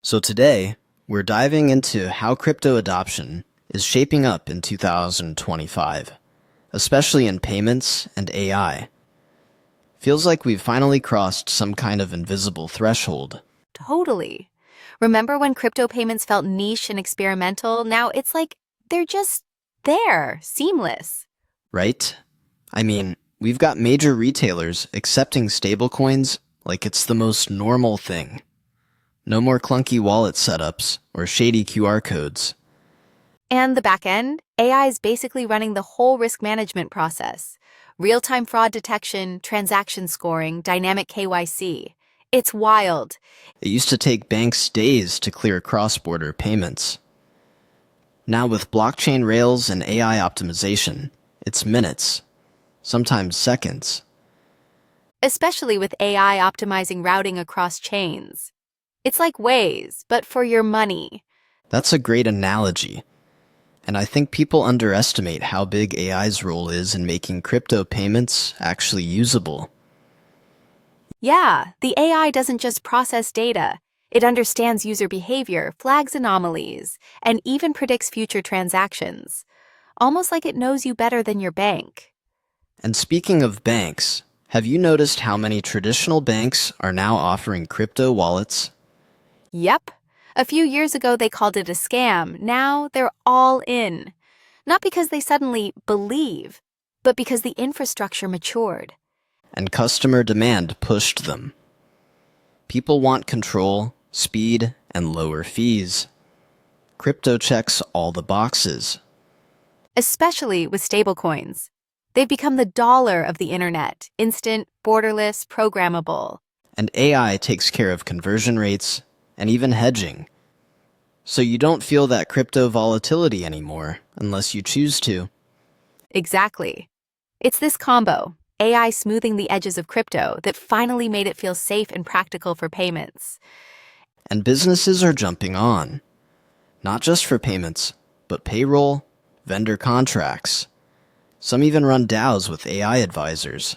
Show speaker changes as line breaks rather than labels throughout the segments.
So today, we're diving into how crypto adoption is shaping up in 2025, especially in payments and AI. Feels like we've finally crossed some kind of invisible threshold,
Totally. Remember when crypto payments felt niche and experimental? Now it's like they're just there, seamless.
right? I mean, we've got major retailers accepting stablecoins like it's the most normal thing. No more clunky wallet setups or shady QR codes.
And the back end, AI is basically running the whole risk management process. Real-time fraud detection, transaction scoring, dynamic KYC. It's wild.
It used to take banks days to clear cross-border payments. Now with blockchain rails and AI optimization, it's minutes, sometimes seconds.
Especially with AI optimizing routing across chains. It's like Waze, but for your money.
That's a great analogy. And I think people underestimate how big AI's role is in making crypto payments actually usable.
Yeah, the AI doesn't just process data. It understands user behavior, flags anomalies, and even predicts future transactions. Almost like it knows you better than your bank.
And speaking of banks, have you noticed how many traditional banks are now offering crypto wallets?
Yep. A few years ago they called it a scam. Now they're all in. Not because they suddenly believe, but because the infrastructure matured.
And customer demand pushed them. People want control, speed, and lower fees. Crypto checks all the boxes.
Especially with stablecoins. They've become the dollar of the internet, instant, borderless, programmable.
And AI takes care of conversion rates and even hedging. So you don't feel that crypto volatility anymore unless you choose to.
Exactly. It's this combo, AI smoothing the edges of crypto, that finally made it feel safe and practical for payments.
And businesses are jumping on. Not just for payments, but payroll, vendor contracts. Some even run DAOs with AI advisors.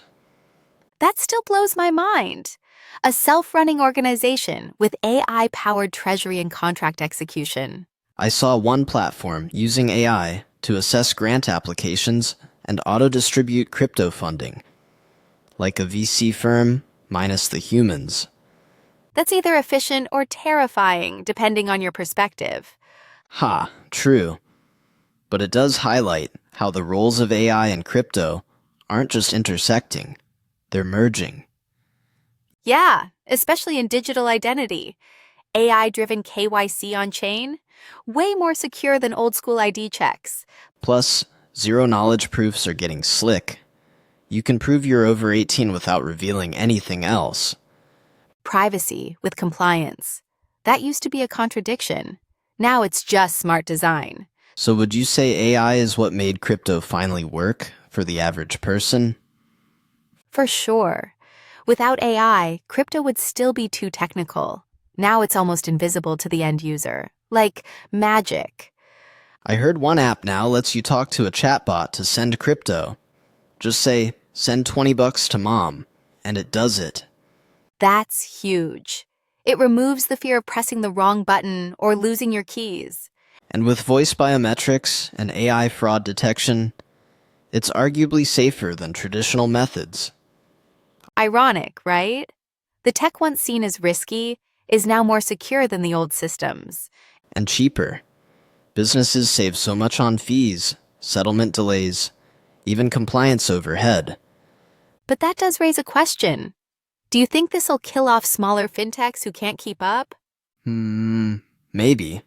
That still blows my mind. A self-running organization with AI-powered treasury and contract execution.
I saw one platform using AI to assess grant applications and auto-distribute crypto funding. Like a VC firm, minus the humans.
That's either efficient or terrifying, depending on your perspective.
Ha, true. But it does highlight how the roles of AI and crypto aren't just intersecting, they're merging.
Yeah, especially in digital identity. AI-driven KYC on-chain? Way more secure than old-school ID checks.
Plus, zero-knowledge proofs are getting slick. You can prove you're over 18 without revealing anything else.
Privacy with compliance. That used to be a contradiction. Now it's just smart design.
So would you say AI is what made crypto finally work for the average person?
For sure. Without AI, crypto would still be too technical. Now it's almost invisible to the end user. Like magic.
I heard one app now lets you talk to a chatbot to send crypto. Just say, send $20 to mom, and it does it.
That's huge. It removes the fear of pressing the wrong button or losing your keys.
And with voice biometrics and AI fraud detection, it's arguably safer than traditional methods.
Ironic, right? The tech once seen as risky is now more secure than the old systems.
And cheaper. Businesses save so much on fees, settlement delays, even compliance overhead.
But that does raise a question. Do you think this'll kill off smaller fintechs who can't keep up?
Maybe.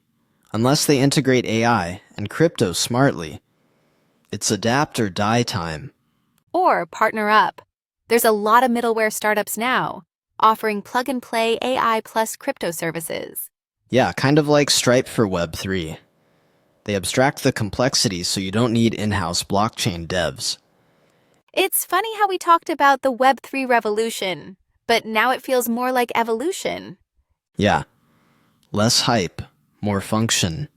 Unless they integrate AI and crypto smartly. It's adapt or die time.
Or partner up. There's a lot of middleware startups now, offering plug-and-play AI plus crypto services.
Yeah, kind of like Stripe for Web3. They abstract the complexity so you don't need in-house blockchain devs.
It's funny how we talked about the Web3 revolution, but now it feels more like evolution.
Yeah. Less hype, more function.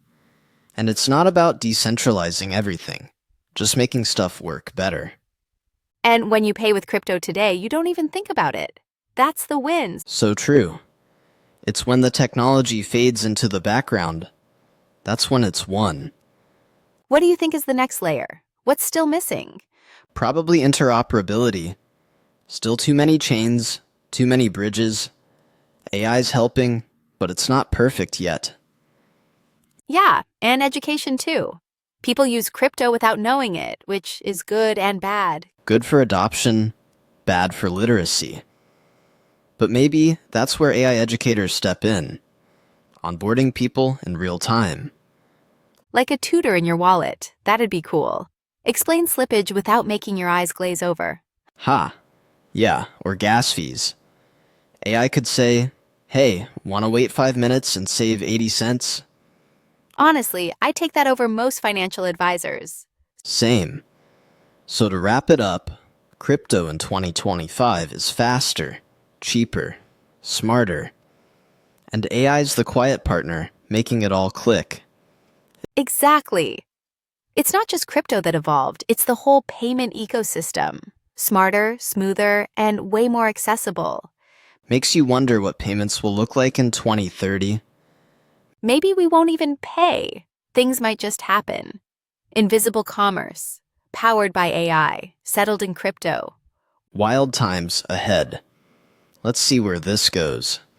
And it's not about decentralizing everything, just making stuff work better.
And when you pay with crypto today, you don't even think about it. That's the win.
So true. It's when the technology fades into the background. That's when it's won.
What do you think is the next layer? What's still missing?
Probably interoperability. Still too many chains, too many bridges. AI's helping, but it's not perfect yet.
Yeah, and education too. People use crypto without knowing it, which is good and bad.
Good for adoption, bad for literacy. But maybe that's where AI educators step in, onboarding people in real time.
Like a tutor in your wallet, that'd be cool. Explain slippage without making your eyes glaze over.
Ha! Yeah, or gas fees. AI could say, hey, want to wait 5 minutes and save 80 cents?
Honestly, I take that over most financial advisors.
Same. So to wrap it up, crypto in 2025 is faster, cheaper, smarter. And AI's the quiet partner, making it all click.
Exactly. It's not just crypto that evolved, it's the whole payment ecosystem. Smarter, smoother, and way more accessible.
Makes you wonder what payments will look like in 2030.
Maybe we won't even pay. Things might just happen. Invisible commerce, powered by AI, settled in crypto.
Wild times ahead. Let's see where this goes.